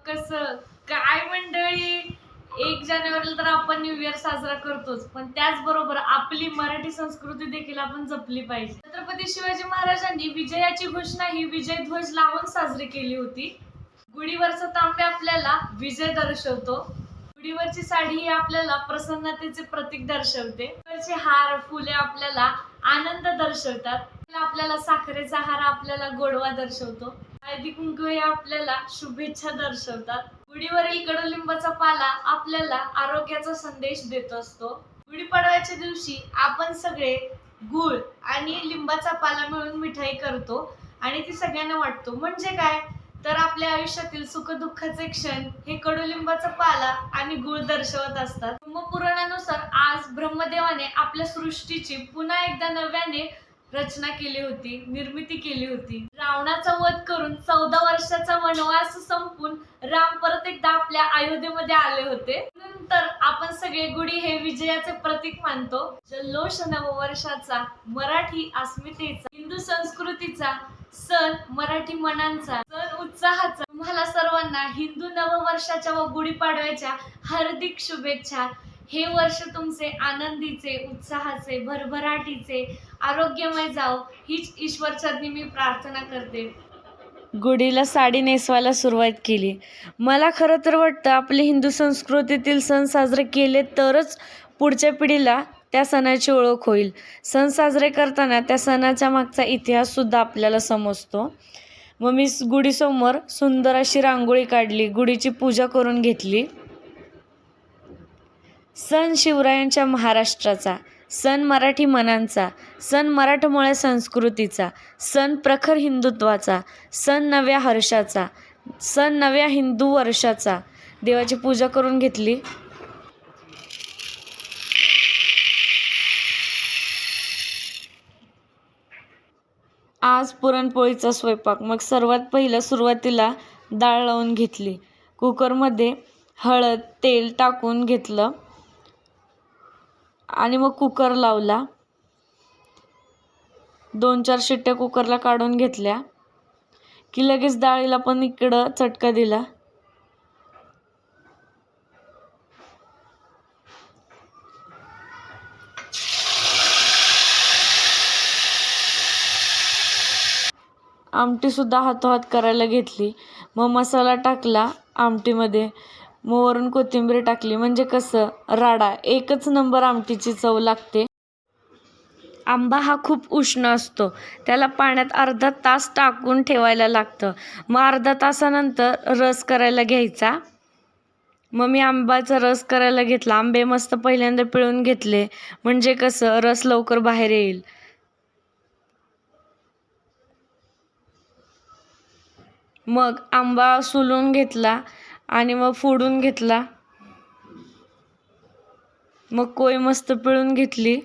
कसं काय मंडळी, 1 जानेवारीला तर आपण न्यू इयर साजरा करतोच, पण त्याचबरोबर आपली मराठी संस्कृती देखील आपण जपली पाहिजे. छत्रपती शिवाजी महाराजांनी विजयाची घोषणा ही विजय ध्वज लावून साजरी केली होती. गुढीवरचा तांब्या आपल्याला विजय दर्शवतो. गुढीवरची साडी ही आपल्याला प्रसन्नतेचे प्रतीक दर्शवते. गुढीवरचे हार, फुले आपल्याला आनंद दर्शवतात. आपल्याला साखरेचा हार आपल्याला गोडवा दर्शवतो. हळदी कुंकू हे आपल्याला शुभेच्छा दर्शवतात. गुढीवरील कडुलिंबाचा पाला आपल्याला आरोग्याचा संदेश देत असतो. गुढीपाडव्याच्या दिवशी आपण सगळे गूळ आणि लिंबाचा पाला मिळून मिठाई करतो आणि ती सगळ्यांना वाटतो. म्हणजे काय तर आपल्या आयुष्यातील सुखदुःखाचे क्षण हे कडुलिंबाचा पाला आणि गूळ दर्शवत असतात. ब्रह्मपुराणानुसार आज ब्रह्मदेवाने आपल्या सृष्टीची पुन्हा एकदा नव्याने रचना केली होती, निर्मिती केली होती. रावणाचा वध करून 14 वर्षाचा वनवास संपून राम परत एकदा आपल्या अयोध्येमध्ये आले होते. नंतर आपण सगळे गुढी हे विजयाचे प्रतीक मानतो. जल्लोष नववर्षाचा, मराठी अस्मितेचा, हिंदू संस्कृतीचा सण, मराठी मनांचा सण, उत्साहाचा. तुम्हाला सर्वांना हिंदू नववर्षाच्या व गुढीपाडव्याच्या हार्दिक शुभेच्छा. हे वर्ष तुमचे आनंदीचे, उत्साहाचे, भरभराटीचे, आरोग्यमय जाओ हीच ईश्वरचरणी मी प्रार्थना करते. गुढीला साडी नेसवायला सुरुवात केली. मला खरं तर वाटतं आपले हिंदू संस्कृतीतील सण साजरे केले तरच पुढच्या पिढीला त्या सणाची ओळख होईल. सण साजरे करताना त्या सणाच्या मागचा इतिहाससुद्धा आपल्याला समजतो. मग मी गुढीसमोर सुंदर अशी रांगोळी काढली, गुढीची पूजा करून घेतली. सण शिवरायांच्या महाराष्ट्राचा, सण मराठी मनांचा, सण मराठमोळ्या संस्कृतीचा, सण प्रखर हिंदुत्वाचा, सण नव्या हर्षाचा, सण नव्या हिंदू वर्षाचा. देवाची पूजा करून घेतली. आज पुरणपोळीचा स्वयंपाक. मग सुरुवातीला डाळ लावून घेतली. कुकरमध्ये हळद, तेल टाकून घेतलं आणि मग कुकर लावला. 2-4 शिट्ट्या कुकरला काढून घेतल्या की लगेच डाळीला पण इकडं चटका दिला. आमटीसुद्धा हातोहात करायला घेतली. मग मसाला टाकला आमटीमध्ये. मग वरून कोथिंबीर टाकली. म्हणजे कसं राडा, एकच नंबर आमटीची चव लागते. आंबा हा खूप उष्ण असतो, त्याला पाण्यात अर्धा तास टाकून ठेवायला लागतं. मग अर्धा तासानंतर रस करायला घ्यायचा. मग मी आंब्याचा रस करायला घेतला. आंबे मस्त पहिल्यांदा पिळून घेतले, म्हणजे कसं रस लवकर बाहेर येईल. मग आंबा सोलून घेतला आणि मग फोडून घेतला. मग कोय मस्त पिळून घेतली.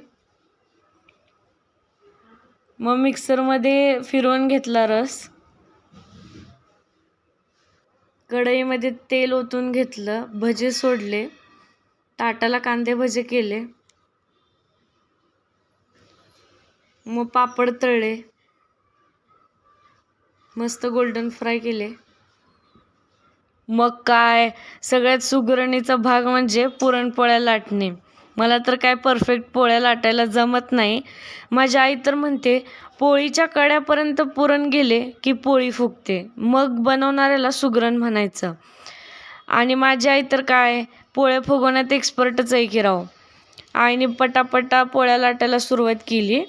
मग मिक्सरमध्ये फिरवून घेतला रस. कढईमध्ये तेल ओतून घेतलं, भजे सोडले, ताटाला कांदे भजे केले. मग पापड तळले, मस्त गोल्डन फ्राय केले. मग काय सगळ्यात सुगरणीचा भाग म्हणजे पुरणपोळ्या लाटणे. मला तर काय परफेक्ट पोळ्या लाटायला जमत नाही. माझी आई तर म्हणते पोळीच्या कड्यापर्यंत पुरण गेले की पोळी फुगते, मग बनवणाऱ्याला सुगरण म्हणायचं. आणि माझी आई तर काय पोळ्या फुगवण्यात एक्सपर्टच आहे की राव. आईने पटापटा पोळ्या लाटायला सुरुवात केली.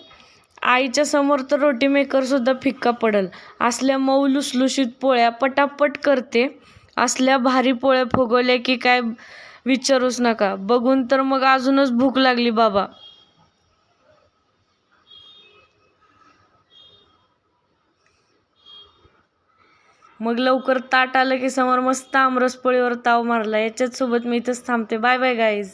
आईच्या समोर तर रोटी मेकरसुद्धा फिक्का पडल, असल्या मऊ लुसलुशीत पोळ्या पटापट करते. असल्या भारी पोळ्या फुगवल्या की काय विचारूच नका. बघून तर मग अजूनच भूक लागली बाबा. मग लवकर ताट आलं की समोर मस्त आमरस पोळीवर ताव मारला. याच्याच सोबत मी इथंच थांबते. Bye bye guys.